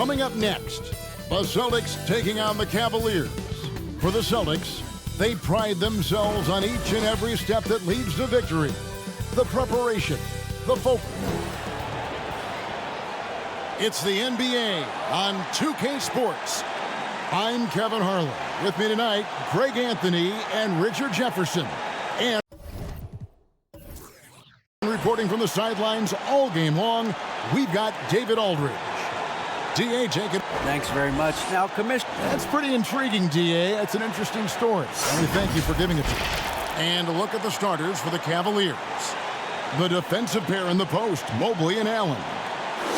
Coming up next, the Celtics taking on the Cavaliers. For the Celtics, they pride themselves on each and every step that leads to victory. The preparation, the focus. It's the NBA on 2K Sports. I'm Kevin Harlan. With me tonight, Greg Anthony and Richard Jefferson. And reporting from the sidelines all game long, we've got David Aldridge. D.A. Jacob. Thanks very much. Now, Commissioner. That's pretty intriguing, D.A. That's an interesting story. And we thank you for giving it to me. And a look at the starters for the Cavaliers. The defensive pair in the post, Mobley and Allen.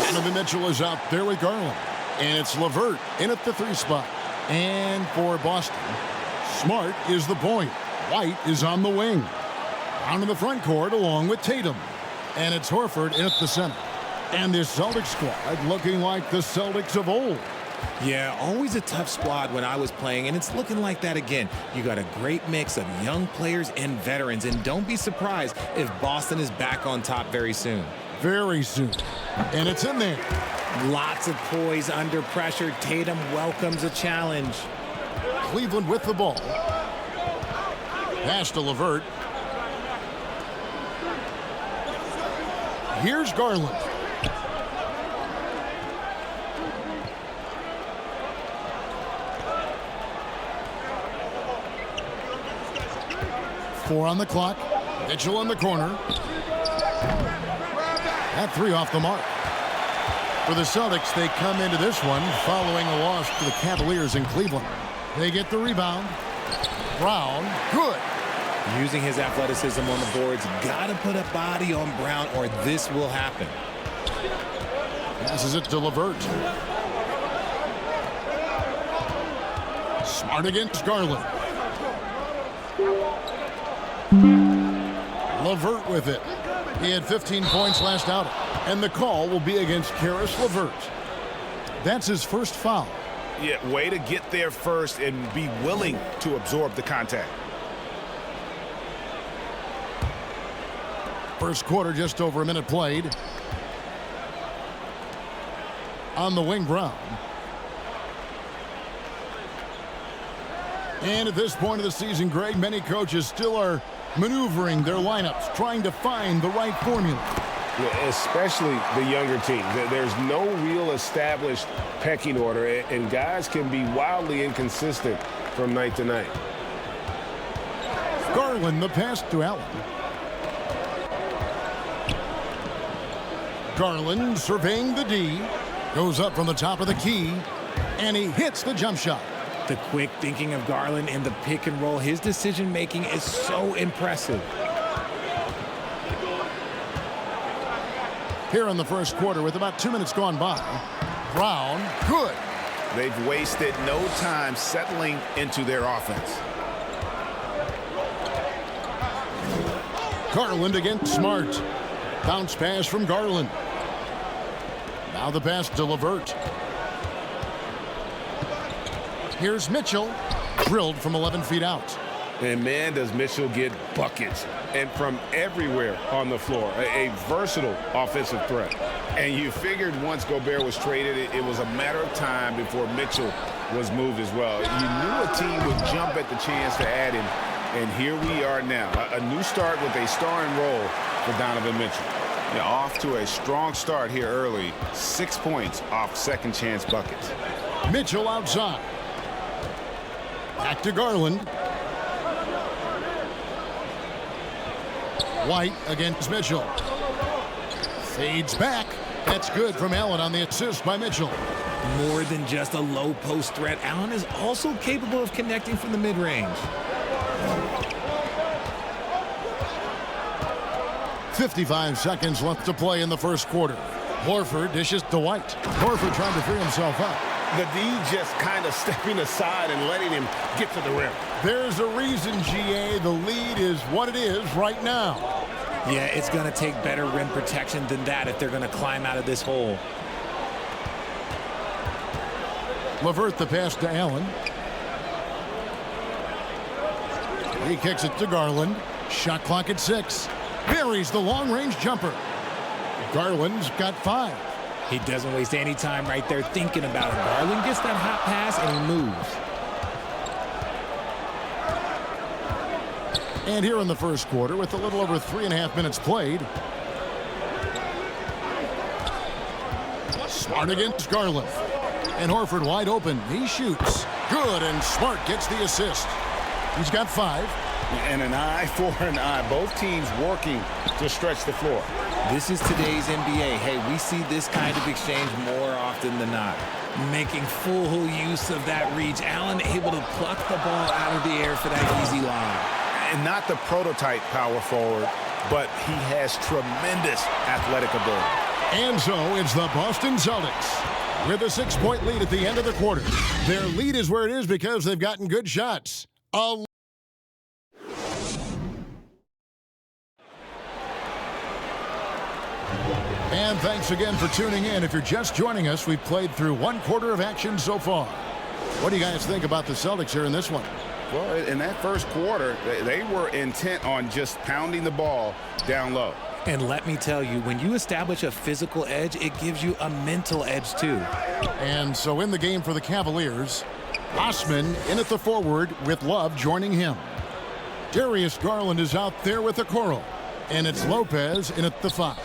Donovan Mitchell is out there with Garland. And it's LeVert in at the 3 spot. And for Boston, Smart is the point. White is on the wing. Down in the front court along with Tatum. And it's Horford in at the center. And this Celtics squad looking like the Celtics of old. Yeah, always a tough squad when I was playing, and it's looking like that again. You got a great mix of young players and veterans, and don't be surprised if Boston is back on top very soon. Very soon. And it's in there. Lots of poise under pressure. Tatum welcomes a challenge. Cleveland with the ball. Pass to LeVert. Here's Garland. Four on the clock. Mitchell in the corner. That 3 off the mark. For the Celtics, they come into this one following a loss to the Cavaliers in Cleveland. They get the rebound. Brown, good. Using his athleticism on the boards, gotta put a body on Brown or this will happen. Passes it to LeVert. Smart against Garland. LeVert with it. He had 15 points last outing. And the call will be against Karis LeVert. That's his first foul. Yeah, way to get there first and be willing to absorb the contact. First quarter, just over a minute played. On the wing, Brown. And at this point of the season, Greg, many coaches still are maneuvering their lineups, trying to find the right formula. Yeah, especially the younger team. There's no real established pecking order, and guys can be wildly inconsistent from night to night. Garland, the pass to Allen. Garland surveying the D. Goes up from the top of the key, and he hits the jump shot. The quick thinking of Garland in the pick and roll, his decision-making is so impressive. Here in the first quarter with about 2 minutes gone by. Brown, good. They've wasted no time settling into their offense. Garland against Smart. Bounce pass from Garland. Now the pass to LeVert. Here's Mitchell, drilled from 11 feet out. And man, does Mitchell get buckets, and from everywhere on the floor. A versatile offensive threat. And you figured once Gobert was traded, it was a matter of time before Mitchell was moved as well. You knew a team would jump at the chance to add him, and here we are now. A new start with a starring role for Donovan Mitchell. Yeah, off to a strong start here early. 6 points off second chance buckets. Mitchell outside. Back to Garland. White against Mitchell. Fades back. That's good from Allen on the assist by Mitchell. More than just a low post threat, Allen is also capable of connecting from the mid-range. 55 seconds left to play in the first quarter. Horford dishes to White. Horford trying to free himself up. The D just kind of stepping aside and letting him get to the rim. There's a reason, GA. The lead is what it is right now. Yeah, it's going to take better rim protection than that if they're going to climb out of this hole. LeVert the pass to Allen. He kicks it to Garland. Shot clock at 6. Buries the long-range jumper. Garland's got 5. He doesn't waste any time right there thinking about it. Garland gets that hot pass and he moves. And here in the first quarter, with a little over 3.5 minutes played. Smart against Garland. And Horford wide open. He shoots. Good, and Smart gets the assist. He's got 5. And an eye for an eye. Both teams working to stretch the floor. This is today's NBA. Hey, we see this kind of exchange more often than not. Making full use of that reach. Allen able to pluck the ball out of the air for that easy lob. And not the prototype power forward, but he has tremendous athletic ability. And so it's the Boston Celtics with a 6-point lead at the end of the quarter. Their lead is where it is because they've gotten good shots. And thanks again for tuning in. If you're just joining us, we've played through 1 quarter of action so far. What do you guys think about the Celtics here in this one? Well, in that first quarter, they were intent on just pounding the ball down low. And let me tell you, when you establish a physical edge, it gives you a mental edge too. And so in the game for the Cavaliers, Osman in at the forward with Love joining him. Darius Garland is out there with Okoro. And it's Lopez in at the 5.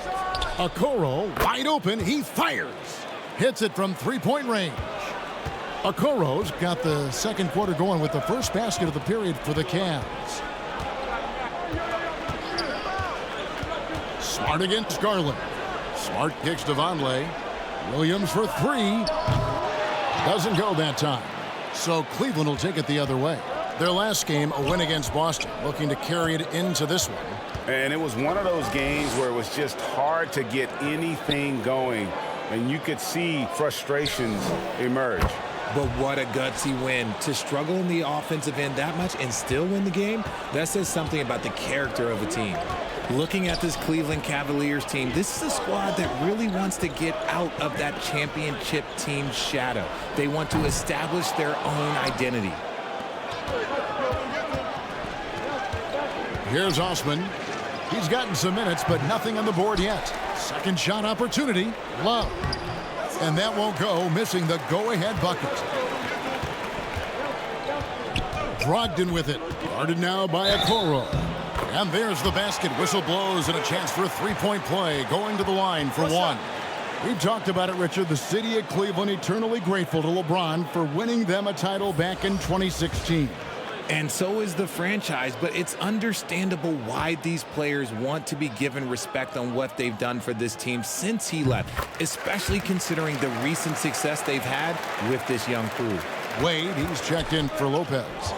Okoro wide open. He fires. Hits it from 3-point range. Okoro's got the second quarter going with the first basket of the period for the Cavs. Smart against Garland. Smart kicks to Vonleh. Williams for 3. Doesn't go that time. So Cleveland will take it the other way. Their last game, a win against Boston, looking to carry it into this one. And it was one of those games where it was just hard to get anything going. And you could see frustrations emerge. But what a gutsy win. To struggle in the offensive end that much and still win the game, that says something about the character of a team. Looking at this Cleveland Cavaliers team, this is a squad that really wants to get out of that championship team shadow. They want to establish their own identity. Here's Osman. He's gotten some minutes, but nothing on the board yet. Second shot opportunity. Love. And that won't go, missing the go-ahead bucket. Brogdon with it. Guarded now by Okoro. And there's the basket. Whistle blows and a chance for a 3-point play. Going to the line for 1. We've talked about it, Richard. The city of Cleveland eternally grateful to LeBron for winning them a title back in 2016. And so is the franchise, but it's understandable why these players want to be given respect on what they've done for this team since he left, especially considering the recent success they've had with this young crew. Wade, he's checked in for Lopez.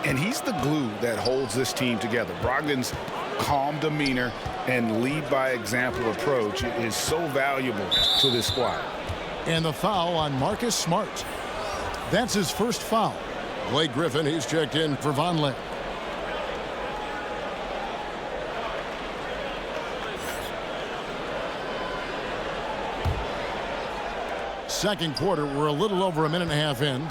And he's the glue that holds this team together. Brogdon's calm demeanor and lead by example approach is so valuable to this squad. And the foul on Marcus Smart. That's his first foul. Blake Griffin, he's checked in for Vonleh. Second quarter, we're a little over a minute and a half in.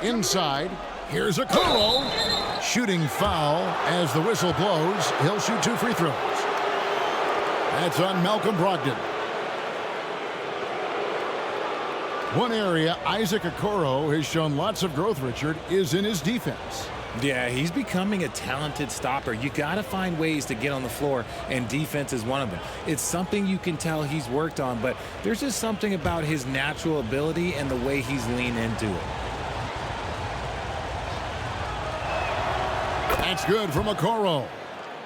Inside, here's Okoro. Shooting foul as the whistle blows. He'll shoot 2 free throws. That's on Malcolm Brogdon. One area Isaac Okoro has shown lots of growth, Richard, is in his defense. Yeah, he's becoming a talented stopper. You got to find ways to get on the floor, and defense is one of them. It's something you can tell he's worked on, but there's just something about his natural ability and the way he's leaned into it. That's good from Okoro.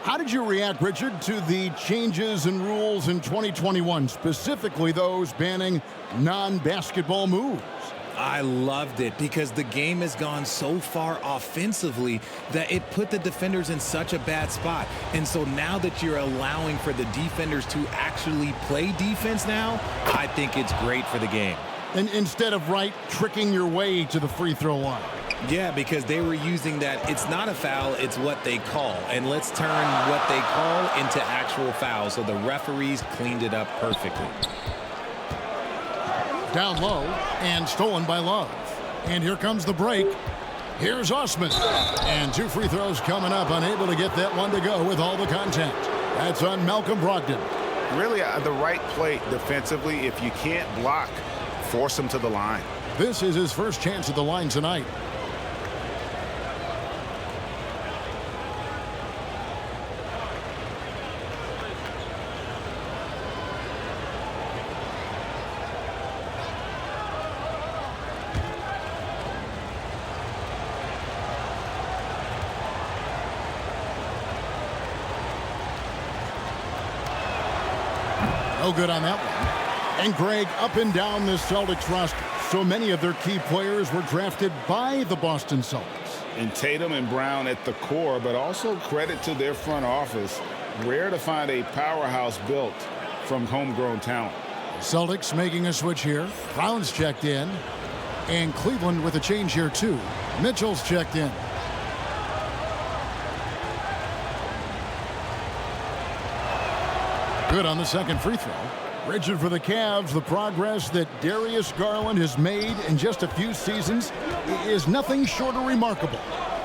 How did you react, Richard, to the changes in rules in 2021, specifically those banning non-basketball moves? I loved it because the game has gone so far offensively that it put the defenders in such a bad spot. And so now that you're allowing for the defenders to actually play defense now, I think it's great for the game. And instead of tricking your way to the free throw line. Yeah, because they were using that it's not a foul, it's what they call. And let's turn what they call into actual fouls. So the referees cleaned it up perfectly. Down low and stolen by Love. And here comes the break. Here's Osman. And 2 free throws coming up, unable to get that one to go with all the contact. That's on Malcolm Brogdon. Really, the right play defensively. If you can't block, force him to the line. This is his first chance at the line tonight. No good on that one. And Greg, up and down the Celtics roster, so many of their key players were drafted by the Boston Celtics. And Tatum and Brown at the core, but also credit to their front office. Rare to find a powerhouse built from homegrown talent. Celtics making a switch here. Brown's checked in. And Cleveland with a change here too. Mitchell's checked in. Good on the second free throw. Rigid for the Cavs. The progress that Darius Garland has made in just a few seasons is nothing short of remarkable.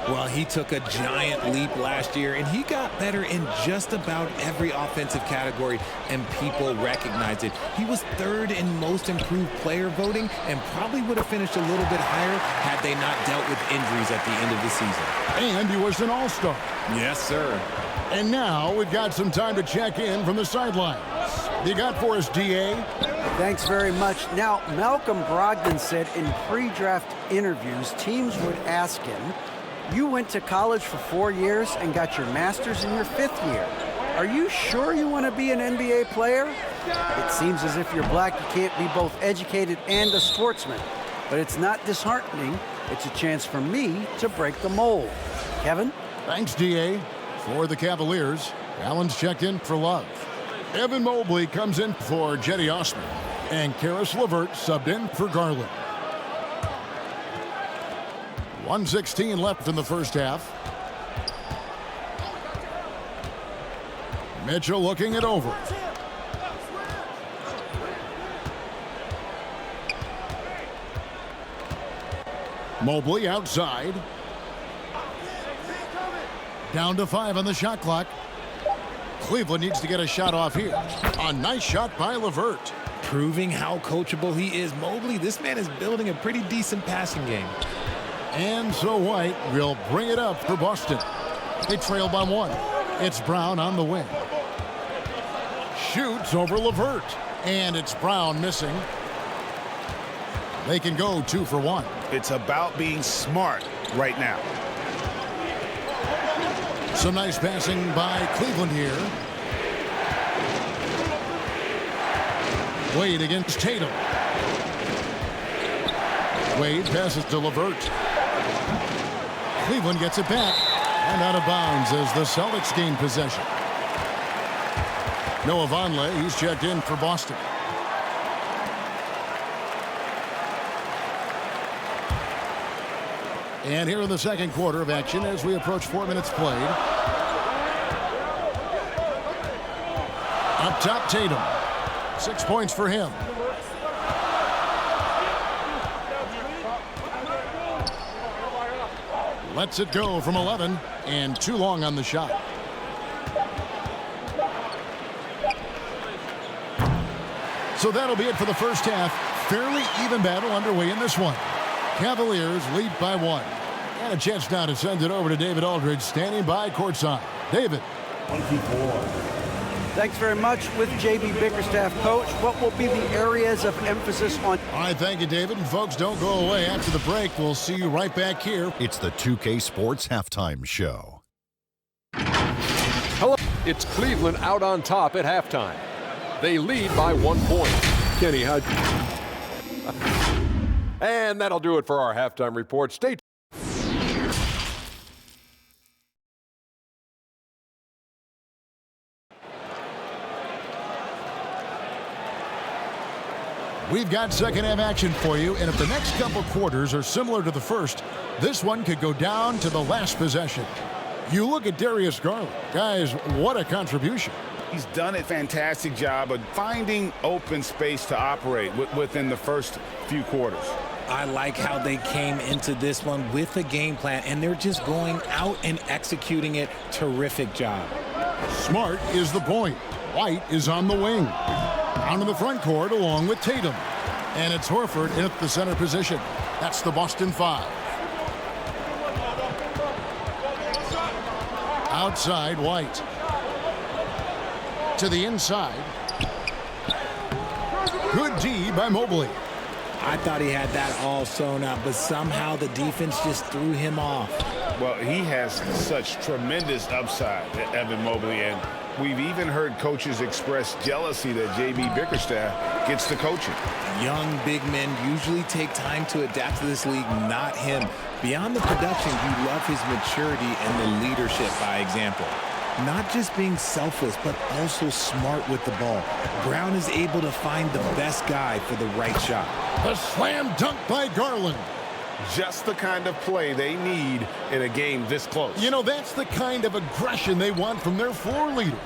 Well, he took a giant leap last year, and he got better in just about every offensive category, and people recognize it. He was third in most improved player voting and probably would have finished a little bit higher had they not dealt with injuries at the end of the season. And he was an all-star. Yes, sir. And now we've got some time to check in from the sidelines. You got for us, DA? Thanks very much. Now, Malcolm Brogdon said in pre-draft interviews, teams would ask him, you went to college for 4 years and got your master's in your 5th year. Are you sure you want to be an NBA player? It seems as if you're black, you can't be both educated and a sportsman. But it's not disheartening. It's a chance for me to break the mold. Kevin? Thanks, DA. For the Cavaliers, Allen's checked in for Love. Evan Mobley comes in for Jetty Osman. And Karis LeVert subbed in for Garland. 1:16 left in the first half. Mitchell looking it over. Mobley outside. Down to 5 on the shot clock. Cleveland needs to get a shot off here. A nice shot by LeVert. Proving how coachable he is. Mobley, this man is building a pretty decent passing game. And so White will bring it up for Boston. They trail by 1. It's Brown on the wing. Shoots over LeVert. And it's Brown missing. They can go 2 for 1. It's about being smart right now. Some nice passing by Cleveland here. Wade against Tatum. Wade passes to LeVert. Cleveland gets it back. And out of bounds as the Celtics gain possession. Noah Vonleh, he's checked in for Boston. And here in the second quarter of action as we approach 4 minutes played. Up top, Tatum. 6 points for him. Lets it go from 11 and too long on the shot. So that'll be it for the first half. Fairly even battle underway in this one. Cavaliers lead by 1. And a chance now to send it over to David Aldridge, standing by courtside. David. 24. Thanks very much. With J.B. Bickerstaff, Coach, what will be the areas of emphasis on? All right, thank you, David. And folks, don't go away. After the break, we'll see you right back here. It's the 2K Sports Halftime Show. Hello. It's Cleveland out on top at halftime. They lead by 1 point. Kenny, how'd And that'll do it for our halftime report. Stay tuned. We've got second half action for you, and if the next couple quarters are similar to the first, this one could go down to the last possession. You look at Darius Garland. Guys, what a contribution. He's done a fantastic job of finding open space to operate within the first few quarters. I like how they came into this one with a game plan, and they're just going out and executing it. Terrific job. Smart is the point. White is on the wing. Onto the front court along with Tatum. And it's Horford in at the center position. That's the Boston 5. Outside, White. To the inside. Good D by Mobley. I thought he had that all sewn up, but somehow the defense just threw him off. Well, he has such tremendous upside, Evan Mobley, and we've even heard coaches express jealousy that J.B. Bickerstaff gets the coaching. Young big men usually take time to adapt to this league, not him. Beyond the production, you love his maturity and the leadership by example. Not just being selfless, but also smart with the ball. Brown is able to find the best guy for the right shot. The slam dunk by Garland. Just the kind of play they need in a game this close. You know, that's the kind of aggression they want from their floor leader.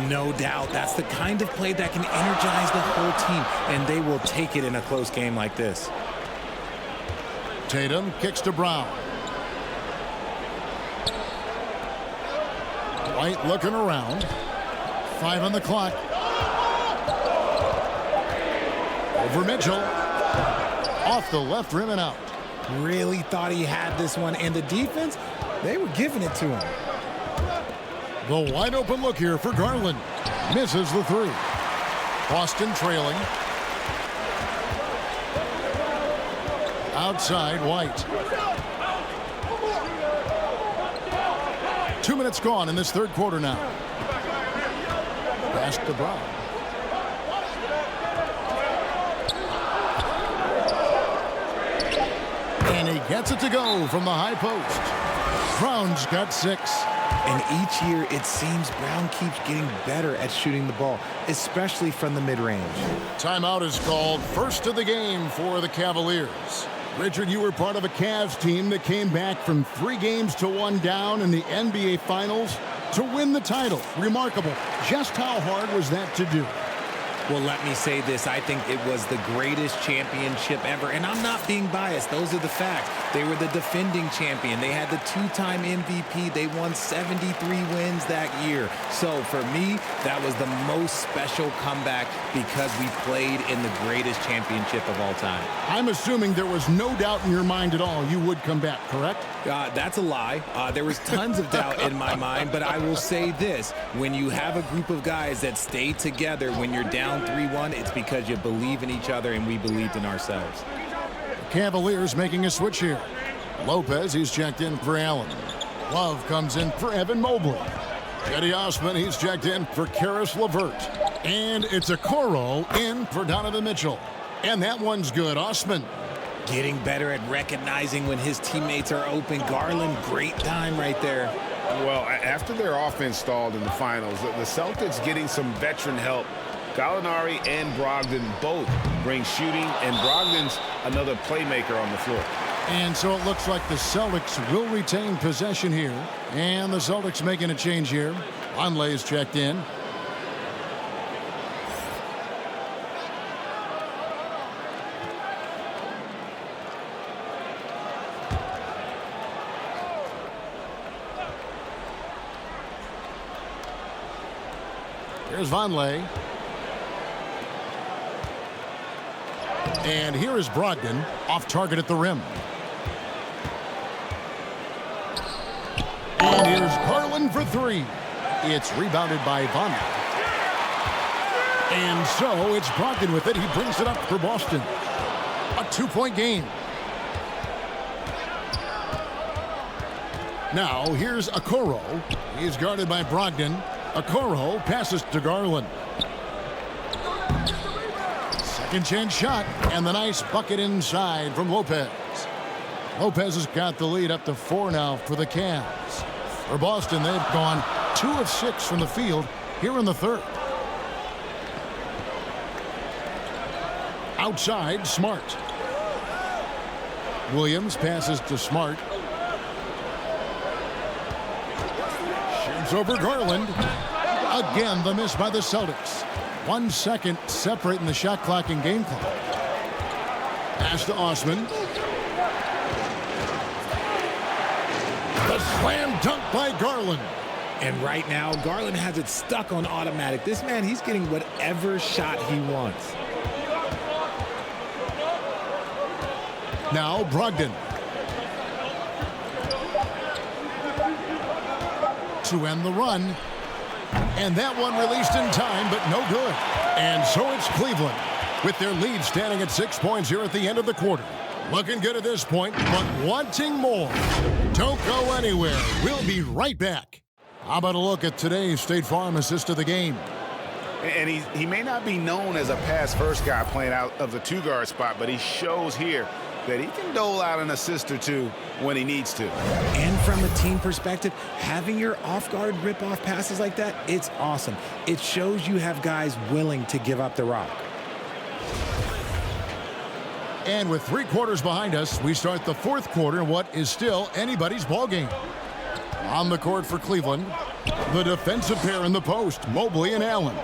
No doubt. That's the kind of play that can energize the whole team, and they will take it in a close game like this. Tatum kicks to Brown. White looking around. 5 on the clock. Over Mitchell. Off the left rim and out. Really thought he had this one, and the defense, they were giving it to him. The wide open look here for Garland. Misses the 3. Boston trailing. Outside, White. 2 minutes gone in this third quarter now. Pass to Brown. And he gets it to go from the high post. Brown's got 6. And each year, it seems Brown keeps getting better at shooting the ball, especially from the mid-range. Timeout is called. First of the game for the Cavaliers. Richard, you were part of a Cavs team that came back from 3 games to 1 down in the NBA Finals to win the title. Remarkable. Just how hard was that to do? Well, let me say this. I think it was the greatest championship ever. And I'm not being biased. Those are the facts. They were the defending champion. They had the 2-time MVP. They won 73 wins that year. So for me, that was the most special comeback because we played in the greatest championship of all time. I'm assuming there was no doubt in your mind at all you would come back, correct? That's a lie. There was tons of doubt in my mind, but I will say this. When you have a group of guys that stay together when you're down 3-1, it's because you believe in each other and we believed in ourselves. Cavaliers making a switch here. Lopez, he's checked in for Allen. Love comes in for Evan Mobley. Eddie Osman, he's checked in for Karis LeVert. And it's a Okoro in for Donovan Mitchell. And that one's good. Osman. Getting better at recognizing when his teammates are open. Garland, great time right there. Well, after their offense stalled in the finals, the Celtics getting some veteran help. Gallinari and Brogdon both bring shooting, and Brogdon's another playmaker on the floor. And so it looks like the Celtics will retain possession here. And the Celtics making a change here. Vonleh's checked in. Here's Vonleh. And here is Brogdon, off target at the rim. And here's Garland for 3. It's rebounded by Vonleh. And so it's Brogdon with it. He brings it up for Boston. A 2-point game. Now here's Okoro. He's guarded by Brogdon. Okoro passes to Garland. Second chance shot, and the nice bucket inside from Lopez. Lopez has got the lead up to 4 now for the Cavs. For Boston, they've gone 2 of 6 from the field here in the third. Outside, Smart. Williams passes to Smart. Shoots over Garland. Again, the miss by the Celtics. 1 second separating the shot clock and game clock. Pass to Osman. The slam dunk by Garland. And right now, Garland has it stuck on automatic. This man, he's getting whatever shot he wants. Now Brogdon. To end the run. And that one released in time, but no good. And so it's Cleveland with their lead standing at 6 points here at the end of the quarter. Looking good at this point, but wanting more. Don't go anywhere. We'll be right back. How about a look at today's State Farm assist of the game? And he may not be known as a pass-first guy playing out of the two-guard spot, but he shows here that he can dole out an assist or two when he needs to. And from a team perspective, having your off-guard rip-off passes like that, it's awesome. It shows you have guys willing to give up the rock. And with 3 quarters behind us, we start the 4th quarter in what is still anybody's ball game. On the court for Cleveland, the defensive pair in the post, Mobley and Allen.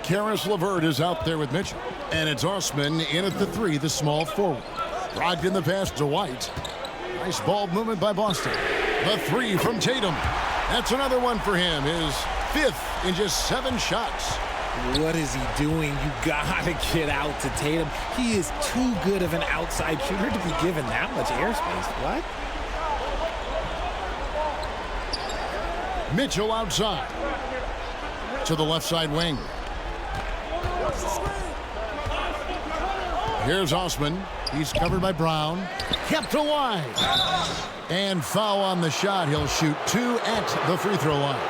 Karis LeVert is out there with Mitchell. And it's Osman in at the 3, the small forward. Brogdon the pass to White. Nice ball movement by Boston. The 3 from Tatum. That's another one for him. His 5th in just 7 shots. What is he doing? You gotta get out to Tatum. He is too good of an outside shooter to be given that much airspace. What? Mitchell outside. To the left side wing. Here's Osman. He's covered by Brown. Kept alive. And foul on the shot. He'll shoot 2 at the free throw line.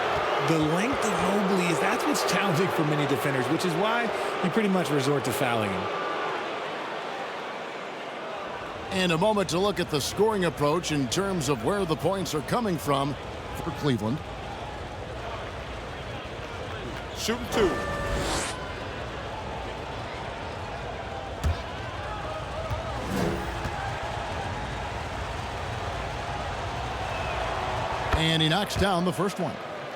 The length of Mobley that's what's challenging for many defenders, which is why you pretty much resort to fouling him. And a moment to look at the scoring approach in terms of where the points are coming from for Cleveland. Shooting 2. And he knocks down the first one.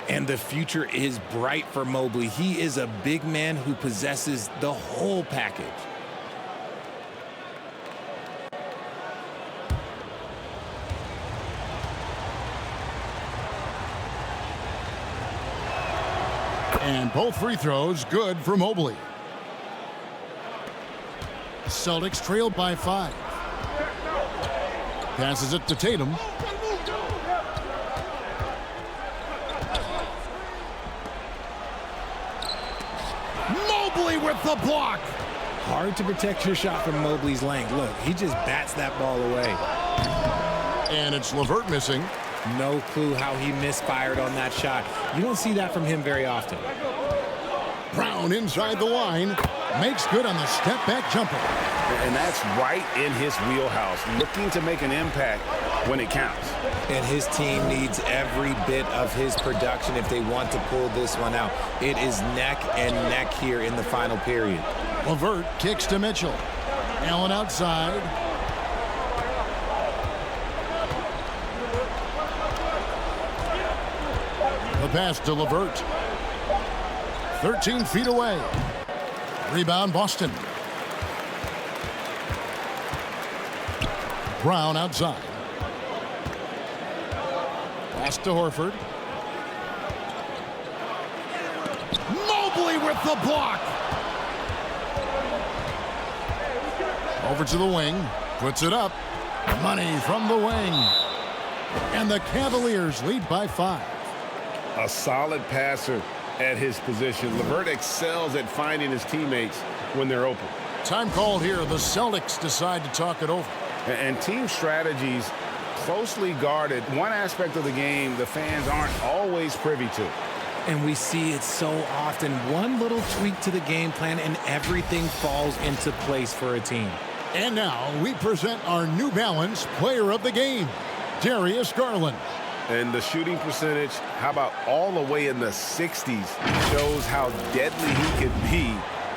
And the future is bright for Mobley. He is a big man who possesses the whole package. And both free throws good for Mobley. Celtics trailed by 5. Passes it to Tatum. Mobley with the block. Hard to protect your shot from Mobley's length. Look, he just bats that ball away. And it's LeVert missing. No clue how he misfired on that shot. You don't see that from him very often. Brown inside the line. Makes good on the step-back jumper. And that's right in his wheelhouse, looking to make an impact when it counts. And his team needs every bit of his production if they want to pull this one out. It is neck and neck here in the final period. LeVert kicks to Mitchell. Allen outside. The pass to LeVert. 13 feet away. Rebound Boston. Brown outside. Pass to Horford. Mobley with the block. Over to the wing. Puts it up. Money from the wing. And the Cavaliers lead by 5. A solid passer at his position. LeVert excels at finding his teammates when they're open. Time called here. The Celtics decide to talk it over. And team strategies closely guarded. One aspect of the game the fans aren't always privy to. And we see it so often. One little tweak to the game plan and everything falls into place for a team. And now we present our New Balance Player of the Game, Darius Garland. And the shooting percentage, how about all the way in the 60s, shows how deadly he could be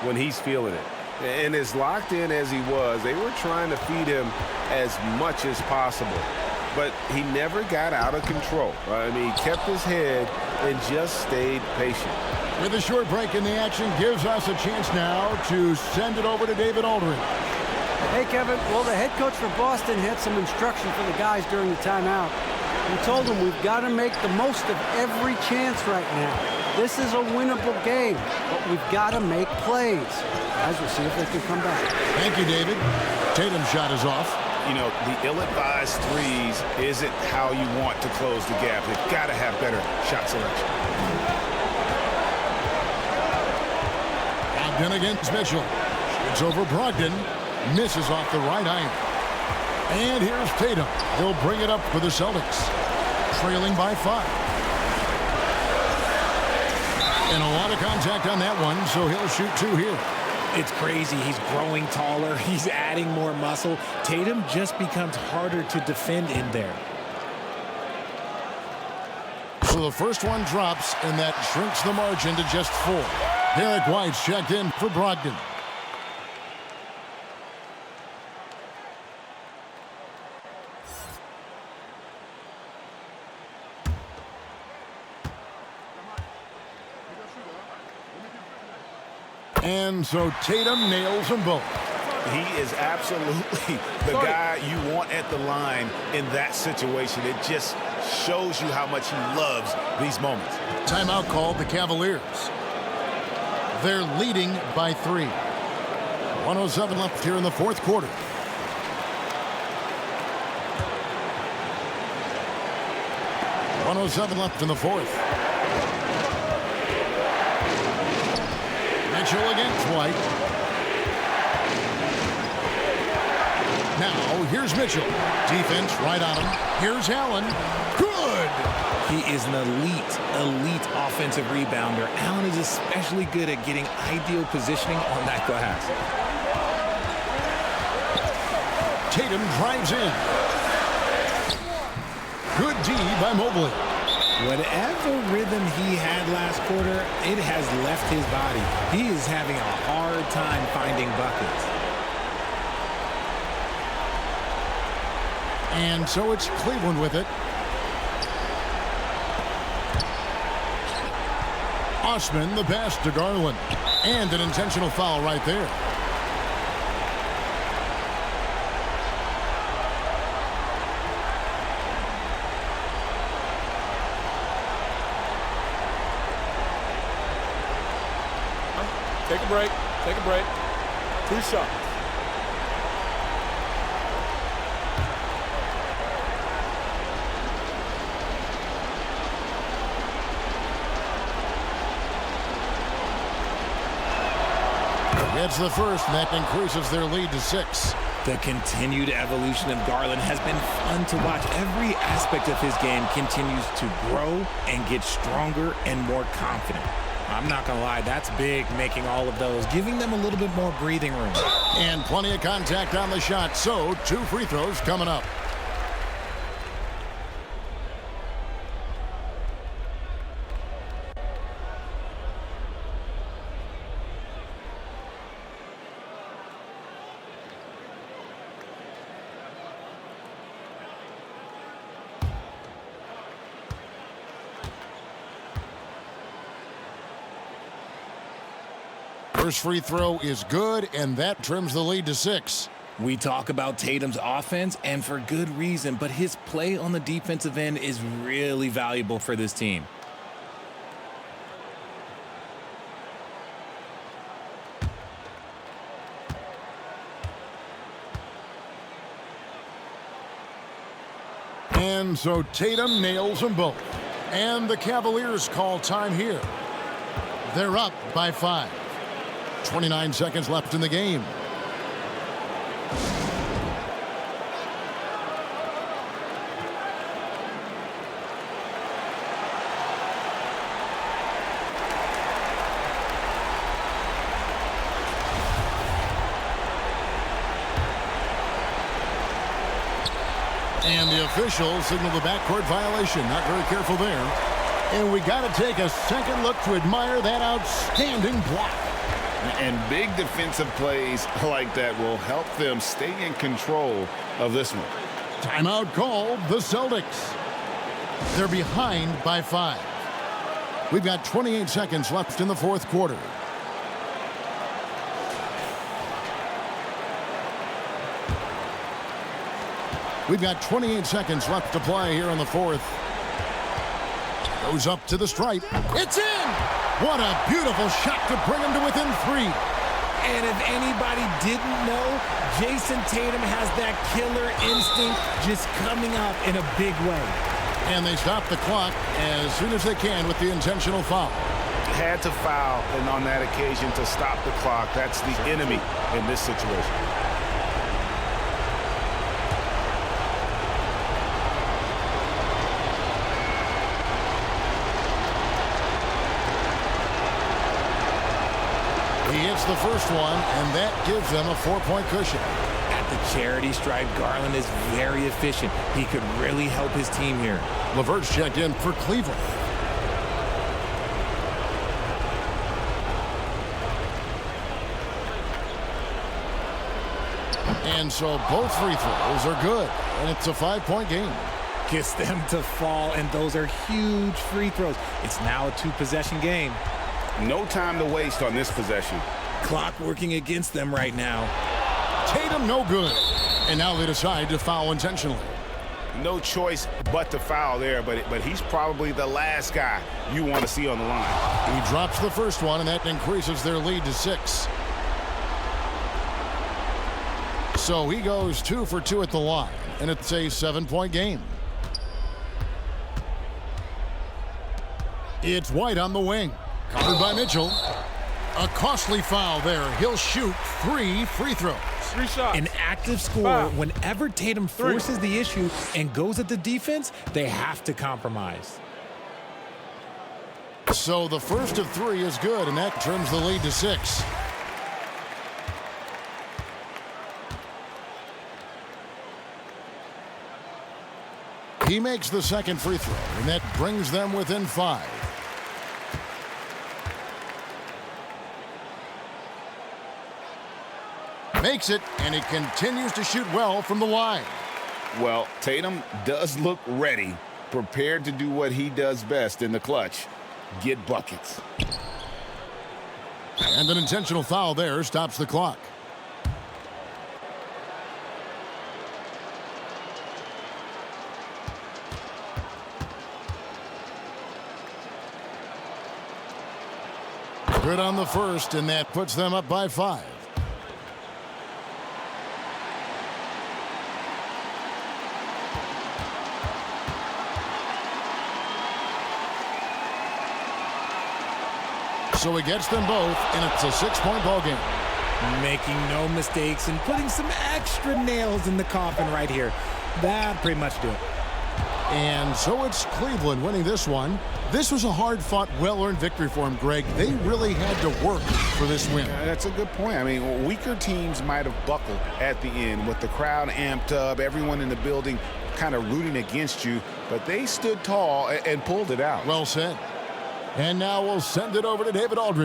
when he's feeling it. And as locked in as he was, they were trying to feed him as much as possible. But he never got out of control. I mean, he kept his head and just stayed patient. With a short break in the action, gives us a chance now to send it over to David Aldridge. Hey, Kevin. Well, the head coach for Boston had some instruction for the guys during the timeout. He told them we've got to make the most of every chance right now. This is a winnable game, but we've got to make plays. Guys, we'll see if they can come back. Thank you, David. Tatum's shot is off. You know, the ill-advised threes isn't how you want to close the gap. They've got to have better shot selection. Brogdon against Mitchell. Shoots over Brogdon. Misses off the right iron. And here's Tatum. He'll bring it up for the Celtics. Trailing by 5. And a lot of contact on that one, so he'll shoot 2 here. It's crazy. He's growing taller. He's adding more muscle. Tatum just becomes harder to defend in there. So the first one drops, and that shrinks the margin to just 4. Derek White's checked in for Brogdon. And so Tatum nails them both. He is absolutely the guy you want at the line in that situation. It just shows you how much he loves these moments. Timeout called the Cavaliers. They're leading by 3. 107 left here in the fourth quarter. .107 left in the fourth. Mitchell against White. Now, here's Mitchell. Defense right on him. Here's Allen. Good! He is an elite offensive rebounder. Allen is especially good at getting ideal positioning on that glass. Tatum drives in. Good D by Mobley. Whatever rhythm he had last quarter, it has left his body. He is having a hard time finding buckets. And so it's Cleveland with it. Osman, the pass to Garland. And an intentional foul right there. Take a break. Take a break. 2 shots. Gets the first, and that increases their lead to 6. The continued evolution of Garland has been fun to watch. Every aspect of his game continues to grow and get stronger and more confident. I'm not going to lie, that's big, making all of those, giving them a little bit more breathing room. And plenty of contact on the shot, so 2 free throws coming up. First free throw is good, and that trims the lead to 6. We talk about Tatum's offense, and for good reason, but his play on the defensive end is really valuable for this team. And so Tatum nails them both. And the Cavaliers call time here. They're up by 5. 29 seconds left in the game. And the officials signal the backcourt violation. Not very careful there. And we got to take a second look to admire that outstanding block. And big defensive plays like that will help them stay in control of this one. Timeout called the Celtics. They're behind by 5. We've got 28 seconds left in the fourth quarter. We've got 28 seconds left to play here in the fourth. Goes up to the stripe. It's in! What a beautiful shot to bring him to within 3. And if anybody didn't know, Jason Tatum has that killer instinct just coming up in a big way. And they stop the clock as soon as they can with the intentional foul. Had to foul, and on that occasion to stop the clock. That's the enemy in this situation. He hits the first one, and that gives them a 4-point cushion. At the charity stripe, Garland is very efficient. He could really help his team here. LeVert's checked in for Cleveland. And so both free throws are good, and it's a 5-point game. Gets them to fall, and those are huge free throws. It's now a 2-possession game. No time to waste on this possession. Clock working against them right now. Tatum no good. And now they decide to foul intentionally. No choice but to foul there, but he's probably the last guy you want to see on the line. He drops the first one, and that increases their lead to 6. So he goes 2 for 2 at the line, and it's a 7-point game. It's White on the wing. Covered by Mitchell. A costly foul there. He'll shoot 3 free throws. 3 shots. An active scorer, whenever Tatum forces the issue and goes at the defense, they have to compromise. So the first of 3 is good, and that trims the lead to 6. He makes the second free throw, and that brings them within 5. Makes it, and he continues to shoot well from the line. Well, Tatum does look ready, prepared to do what he does best in the clutch, get buckets. And an intentional foul there stops the clock. Good on the first, and that puts them up by 5. So he gets them both, and it's a 6-point ball game. Making no mistakes and putting some extra nails in the coffin right here. That pretty much do it. And so it's Cleveland winning this one. This was a hard-fought, well-earned victory for him, Greg. They really had to work for this win. That's a good point. I mean, weaker teams might have buckled at the end with the crowd amped up, everyone in the building kind of rooting against you, but they stood tall and pulled it out. Well said. And now we'll send it over to David Aldridge.